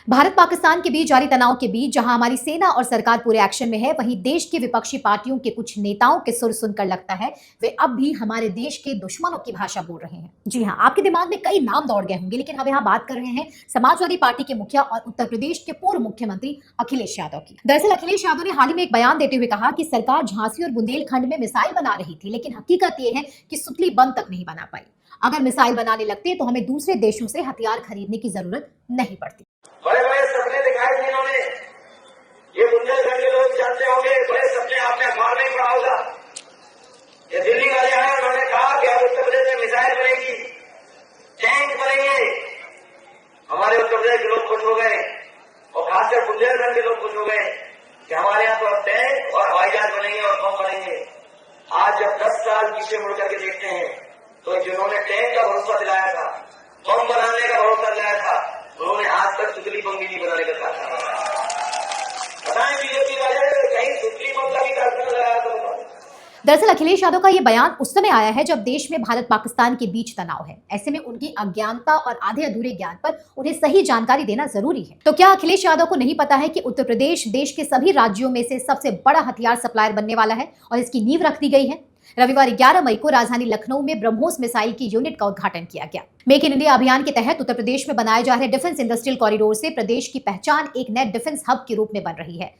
भारत पाकिस्तान के बीच जारी तनाव के बीच जहां हमारी सेना और सरकार पूरे एक्शन में है, वहीं देश के विपक्षी पार्टियों के कुछ नेताओं के सुर सुनकर लगता है वे अब भी हमारे देश के दुश्मनों की भाषा बोल रहे हैं। जी हां, आपके दिमाग में कई नाम दौड़ गए होंगे, लेकिन हम यहाँ बात कर रहे हैं समाजवादी पार्टी के मुखिया और उत्तर प्रदेश के पूर्व मुख्यमंत्री अखिलेश यादव की। दरअसल अखिलेश यादव ने हाल ही में एक बयान देते हुए कहा कि सरकार झांसी और बुंदेलखंड में मिसाइल बना रही थी, लेकिन हकीकत यह है कि सुतली बम तक नहीं बना पाई। अगर मिसाइल बनाने लगते तो हमें दूसरे देशों से हथियार खरीदने की जरूरत नहीं पड़ती। बड़े बड़े सपने दिखाए थे इन्होंने, ये बुंदेलखंड के लोग जानते होंगे, बड़े सपने आपने अखबार में पढ़ा होगा। ये दिल्ली वाले आए, उन्होंने कहा कि अब उत्तर प्रदेश में मिसाइल बनेगी, टैंक बनेंगे। हमारे उत्तर प्रदेश के लोग खुश हो गए और खासकर बुंदेलखंड के लोग खुश हो गए कि हमारे यहाँ तो अब टैंक और हवाई जहाज बनेंगे और बम बनेंगे। आज जब 10 साल पीछे मुड़ करके देखते हैं तो जिन्होंने टैंक का भरोसा दिलाया था, बम बनाने का भरोसा दिलाया था, उन्होंने आज तक सुतली बम भी नहीं बनाने का कहा। बताएं बीजेपी वाले कहीं सुतली बम का भी कारखाना लगाया तो बताओ। दरअसल अखिलेश यादव का यह बयान उस समय आया है जब देश में भारत पाकिस्तान के बीच तनाव है। ऐसे में उनकी अज्ञानता और आधे अधूरे ज्ञान पर उन्हें सही जानकारी देना जरूरी है। तो क्या अखिलेश यादव को नहीं पता है कि उत्तर प्रदेश देश के सभी राज्यों में से सबसे बड़ा हथियार सप्लायर बनने वाला है और इसकी नींव रख दी गई है। रविवार 11 मई को राजधानी लखनऊ में ब्रह्मोस मिसाइल की यूनिट का उद्घाटन किया गया। मेक इन इंडिया अभियान के तहत उत्तर प्रदेश में बनाए जा रहे डिफेंस इंडस्ट्रियल कॉरिडोर से प्रदेश की पहचान एक नए डिफेंस हब के रूप में बन रही है।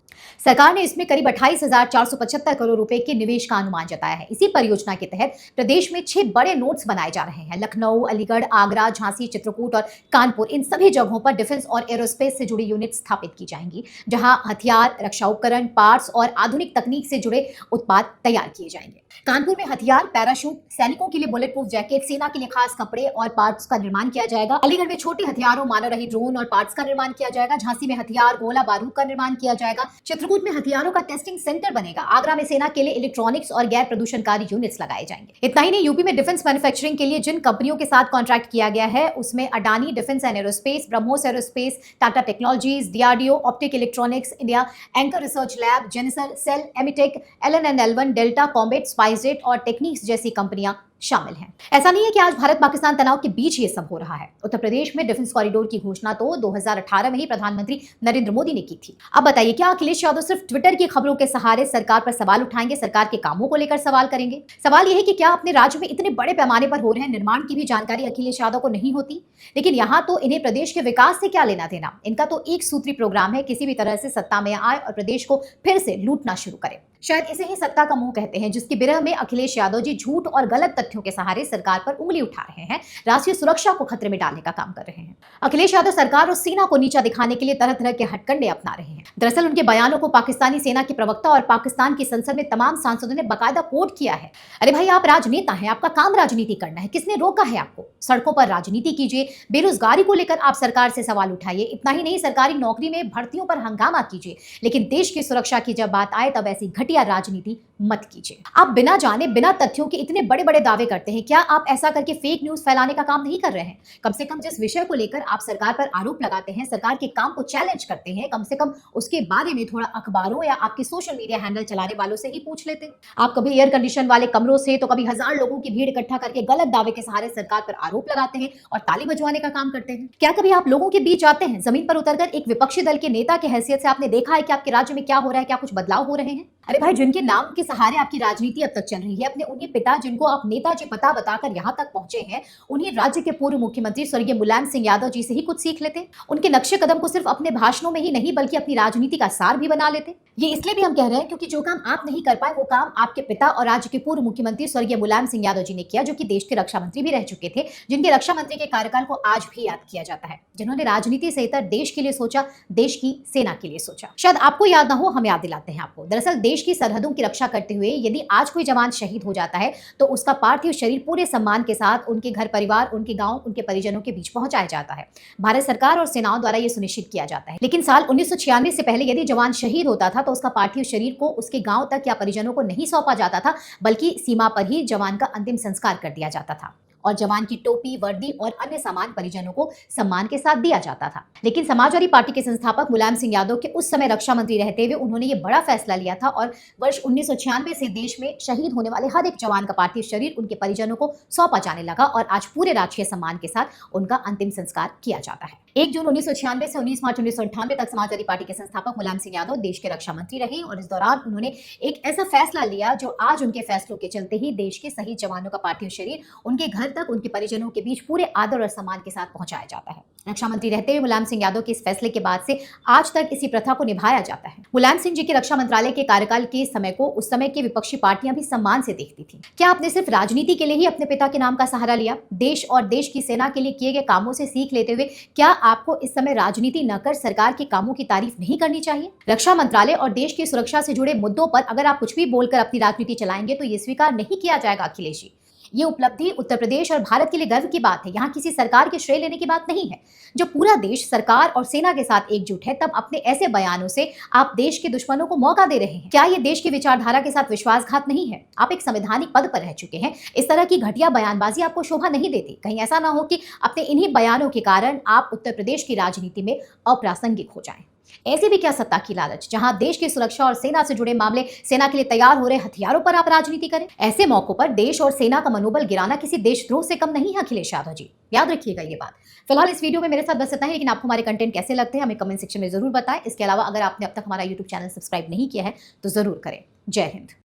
सरकार ने इसमें करीब 28,475 करोड़ रुपए के निवेश का अनुमान जताया है। इसी परियोजना के तहत प्रदेश में 6 बड़े नोड्स बनाए जा रहे हैं। लखनऊ, अलीगढ़, आगरा, झांसी, चित्रकूट और कानपुर, इन सभी जगहों पर डिफेंस और एरोस्पेस से जुड़ी यूनिट स्थापित की जाएंगी, जहां हथियार, रक्षा उपकरण, पार्ट्स और आधुनिक तकनीक से जुड़े उत्पाद तैयार किए जाएंगे। कानपुर में हथियार, पैराशूट, सैनिकों के लिए बुलेट प्रूफ जैकेट, सेना के लिए खास कपड़े और पार्ट्स का निर्माण किया जाएगा। अलीगढ़ में छोटे हथियारों, मानव रहित ड्रोन और पार्ट्स का निर्माण किया जाएगा। झांसी में हथियार, गोला बारूद का निर्माण किया जाएगा। चित्रकूट में हथियारों का टेस्टिंग सेंटर बनेगा। आगरा में सेना के लिए इलेक्ट्रॉनिक्स और गैर प्रदूषणकारी यूनिट्स लगाए जाएंगे। इतना ही नहीं, यूपी में डिफेंस मैन्युफैक्चरिंग के लिए जिन कंपनियों के साथ कॉन्ट्रैक्ट किया गया है उसमें Adani Defence and Aerospace, BrahMos Aerospace, Tata Technologies, DRDO, Optic Electronics India, Anchor Research Lab, जेनिसर, सेल, एमिटेक, LN&L1, डेल्टा, कॉम्बेट, स्पाइसजेट और टेक्निक्स जैसी कंपनियां शामिल हैं। ऐसा नहीं है कि आज भारत पाकिस्तान तनाव के बीच ये सब हो रहा है। उत्तर प्रदेश में डिफेंस कॉरिडोर की घोषणा तो 2018 में ही प्रधानमंत्री नरेंद्र मोदी ने की थी। अब बताइए, क्या अखिलेश यादव सिर्फ ट्विटर की खबरों के सहारे सरकार पर सवाल उठाएंगे, सरकार के कामों को लेकर सवाल करेंगे? सवाल यह है कि क्या अपने राज्य में इतने बड़े पैमाने पर हो रहे निर्माण की भी जानकारी अखिलेश यादव को नहीं होती? लेकिन यहाँ तो इन्हें प्रदेश के विकास से क्या लेना देना। इनका तो एक सूत्री प्रोग्राम है, किसी भी तरह से सत्ता में आए और प्रदेश को फिर से लूटना शुरू करे। शायद इसे ही सत्ता का मुंह कहते हैं, जिसकी बिरह में अखिलेश यादव जी झूठ और गलत तथ्यों के सहारे सरकार पर उंगली उठा रहे हैं, राष्ट्रीय सुरक्षा को खतरे में डालने का काम कर रहे हैं। अखिलेश यादव सरकार और सेना को नीचा दिखाने के लिए तरह तरह के हथकंडे अपना रहे हैं। दरअसल उनके बयानों को पाकिस्तानी सेना के प्रवक्ता और पाकिस्तान की संसद में तमाम सांसदों ने बाकायदा कोट किया है। अरे भाई, आप राजनेता हैं, आपका काम राजनीति करना है, किसने रोका है आपको? सड़कों पर राजनीति कीजिए, बेरोजगारी को लेकर आप सरकार से सवाल उठाइए। इतना ही नहीं, सरकारी नौकरी में भर्तियों पर हंगामा कीजिए, लेकिन देश की सुरक्षा की जब बात आए तब ऐसी घटिया राजनीति मत कीजिए। आप बिना जाने बिना तथ्यों के इतने बड़े बड़े दावे करते हैं। क्या आप ऐसा करके फेक न्यूज फैलाने का काम नहीं कर रहे हैं? कम से कम जिस विषय को लेकर आप सरकार पर आरोप लगाते हैं, सरकार के काम को चैलेंज करते हैं, कम से कम उसके बारे में थोड़ा अखबारों या आपके सोशल मीडिया हैंडल चलाने वालों से ही पूछ लेते। आप कभी एयर कंडीशन वाले कमरों से तो कभी 1000 लोगों की भीड़ इकट्ठा करके गलत दावे के सहारे सरकार पर आरोप लगाते हैं और ताली बजवाने का काम करते हैं। क्या कभी आप लोगों के बीच जाते हैं, जमीन पर उतरकर एक विपक्षी दल के नेता की हैसियत से आपने देखा है कि आपके राज्य में क्या हो रहा है, क्या कुछ बदलाव हो रहे हैं? अरे भाई, जिनके नाम के सहारे आपकी राजनीति अब तक चल रही है, अपने उनके पिता जिनको आप नेताजी पता बताकर यहां तक पहुंचे हैं, उन्हीं राज्य के पूर्व मुख्यमंत्री स्वर्गीय मुलायम सिंह यादव जी से ही कुछ सीख लेते। उनके नक्शे कदम को सिर्फ अपने भाषणों में ही नहीं बल्कि अपनी राजनीति का सार भी बना लेते। ये इसलिए भी हम कह रहे हैं क्योंकि जो काम आप नहीं कर पाए वो काम आपके पिता और राज्य के पूर्व मुख्यमंत्री स्वर्गीय मुलायम सिंह यादव जी ने किया, जो कि देश के रक्षा मंत्री भी रह चुके थे, जिनके रक्षा मंत्री के कार्यकाल को आज भी याद किया जाता है, जिन्होंने राजनीति से इतर देश के लिए सोचा, देश की सेना के लिए सोचा। शायद आपको याद ना हो, हम याद दिलाते हैं आपको। दरअसल देश की सरहदों की रक्षा करते हुए यदि आज कोई जवान शहीद हो जाता है तो उसका पार्थिव शरीर पूरे सम्मान के साथ उनके घर परिवार, उनके गांव, उनके परिजनों के बीच पहुंचाया जाता है। भारत सरकार और सेनाओं द्वारा यह सुनिश्चित किया जाता है। लेकिन साल 1996 से पहले यदि जवान शहीद होता था तो उसका पार्थिव शरीर को उसके गांव तक या परिजनों को नहीं सौंपा जाता था, बल्कि सीमा पर ही जवान का अंतिम संस्कार कर दिया जाता था। और जवान की टोपी, वर्दी और अन्य सामान परिजनों को सम्मान के साथ दिया जाता था। लेकिन समाजवादी पार्टी के संस्थापक मुलायम सिंह यादव के उस समय रक्षा मंत्री रहते हुए उन्होंने ये बड़ा फैसला लिया था और वर्ष 1996 से देश में शहीद होने वाले हर एक जवान का पार्थिव शरीर उनके परिजनों को सौंपा जाने लगा और आज पूरे राजकीय सम्मान के साथ उनका अंतिम संस्कार किया जाता है। 1 जून 1996 से 19 मार्च 1998 तक समाजवादी पार्टी के संस्थापक मुलायम सिंह यादव देश के रक्षा मंत्री रहे और इस दौरान उन्होंने एक ऐसा फैसला लिया जो आज उनके फैसलों के चलते ही देश के शहीद जवानों का पार्थिव शरीर उनके घर तक उनके परिजनों के बीच पूरे आदर और सम्मान के साथ पहुंचाया जाता है। रक्षा मंत्री रहते हुए मुलायम सिंह यादव के इस फैसले के बाद से आज तक इसी प्रथा को निभाया जाता है। मुलायम सिंह जी के रक्षा मंत्रालय के कार्यकाल के समय को उस समय की विपक्षी पार्टियां भी सम्मान से देखती थी। क्या आपने सिर्फ राजनीति के लिए ही अपने पिता के नाम का सहारा लिया? देश और देश की सेना के लिए किए गए कामों से सीख लेते हुए क्या आपको इस समय राजनीति न कर सरकार के कामों की तारीफ नहीं करनी चाहिए? रक्षा मंत्रालय और देश की सुरक्षा से जुड़े मुद्दों पर अगर आप कुछ भी बोलकर अपनी राजनीति चलाएंगे तो ये स्वीकार नहीं किया जाएगा अखिलेश जी। ये उपलब्धि उत्तर प्रदेश और भारत के लिए गर्व की बात है। यहाँ किसी सरकार के श्रेय लेने की बात नहीं है। जब पूरा देश सरकार और सेना के साथ एकजुट है तब अपने ऐसे बयानों से आप देश के दुश्मनों को मौका दे रहे हैं। क्या ये देश की विचारधारा के साथ विश्वासघात नहीं है? आप एक संवैधानिक पद पर रह चुके हैं। इस तरह की घटिया बयानबाजी आपको शोभा नहीं देती। कहीं ऐसा ना हो कि अपने इन्हीं बयानों के कारण आप उत्तर प्रदेश की राजनीति में अप्रासंगिक हो जाएं। ऐसे भी क्या सत्ता की लालच, जहां देश की सुरक्षा और सेना से जुड़े मामले, सेना के लिए तैयार हो रहे हथियारों पर आप राजनीति करें? ऐसे मौकों पर देश और सेना का मनोबल गिराना किसी देशद्रोह से कम नहीं है अखिलेश यादव जी, याद रखिएगा ये बात। फिलहाल इस वीडियो में मेरे साथ बस इतना ही, लेकिन आपको हमारे कंटेंट कैसे लगते हैं हमें कमेंट सेक्शन में जरूर बताएं। इसके अलावा अगर आपने अब तक हमारा यूट्यूब चैनल सब्सक्राइब नहीं किया है तो जरूर करें। जय हिंद।